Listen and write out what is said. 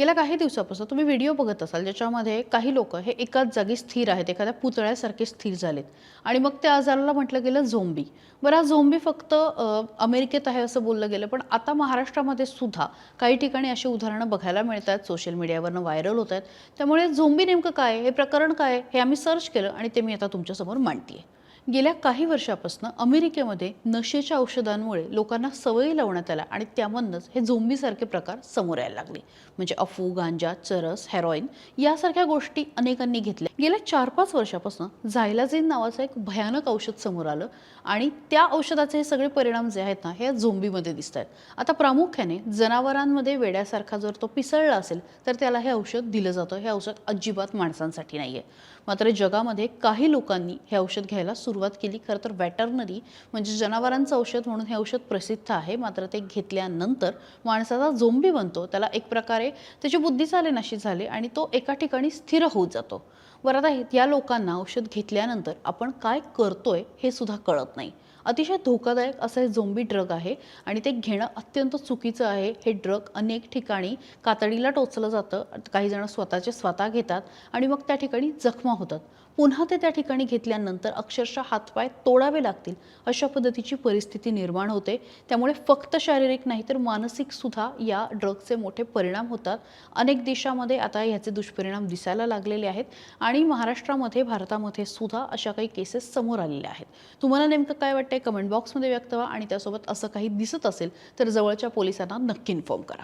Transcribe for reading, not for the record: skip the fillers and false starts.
गेल्या काही दिवसापासून तुम्ही व्हिडिओ बघत असाल ज्याच्यामध्ये काही लोक हे एकाच जागी स्थिर आहेत, एखाद्या पुतळ्यासारखे स्थिर झालेत आणि मग त्या आजाराला म्हटलं गेलं झोंबी. बरं, हा झोंबी फक्त अमेरिकेत आहे असं बोललं गेलं, पण आता महाराष्ट्रामध्ये सुद्धा काही ठिकाणी अशी उदाहरणं बघायला मिळतात, सोशल मीडियावरनं व्हायरल होत आहेत. त्यामुळे झोंबी नेमकं काय, हे प्रकरण काय आहे, हे आम्ही सर्च केलं आणि ते मी आता तुमच्यासमोर मांडतीये. गेल्या काही वर्षापासून अमेरिकेमध्ये नशेच्या औषधांमुळे लोकांना सवयी लावण्यात आल्या आणि त्यामधूनच हे झोंबीसारखे प्रकार समोर यायला लागले. म्हणजे अफू, गांजा, चरस, हेरोईन यासारख्या गोष्टी अनेकांनी घेतल्या. गेल्या 4-5 वर्षापासून झायलाजिन नावाचं एक भयानक औषध समोर आलं आणि त्या औषधाचे हे सगळे परिणाम जे आहेत ना, हे झोंबीमध्ये दिसत आहेत. आता प्रामुख्याने जनावरांमध्ये वेड्यासारखा जर तो पिसळला असेल तर त्याला हे औषध दिलं जातं. हे औषध अजिबात माणसांसाठी नाहीये. मात्र जगामध्ये काही लोकांनी हे औषध घ्यायला सुरुवात केली. खरं तर वेटरनरी म्हणजे जनावरांचं औषध म्हणून हे औषध प्रसिद्ध आहे. मात्र ते घेतल्यानंतर माणसाचा झोंबी बनतो. त्याला एक प्रकारे त्याची बुद्धी चालेनाशी झाली आणि तो एका ठिकाणी स्थिर होत जातो. बरं, आता या लोकांना औषध घेतल्यानंतर आपण काय करतोय हे सुद्धा कळत नाही. अतिशय धोकादायक असं हे झोंबी ड्रग आहे आणि ते घेणं अत्यंत चुकीचं आहे. हे ड्रग अनेक ठिकाणी कातडीला टोचलं जातं. काही जण स्वतः घेतात आणि मग त्या ठिकाणी जखमा होतात. पुन्हा ते त्या ठिकाणी घेतल्यानंतर अक्षरशः हातपाय तोडावे लागतील अशा पद्धतीची परिस्थिती निर्माण होते. त्यामुळे फक्त शारीरिक नाही तर मानसिक सुद्धा या ड्रगचे मोठे परिणाम होतात. अनेक देशामध्ये आता याचे दुष्परिणाम दिसायला लागलेले आहेत आणि महाराष्ट्रामध्ये, भारतामध्ये सुद्धा अशा काही केसेस समोर आलेल्या आहेत. तुम्हाला नेमकं काय वाटतंय कमेंट बॉक्समध्ये व्यक्त व्हा आणि त्यासोबत असं काही दिसत असेल तर जवळच्या पोलिसांना नक्की इन्फॉर्म करा.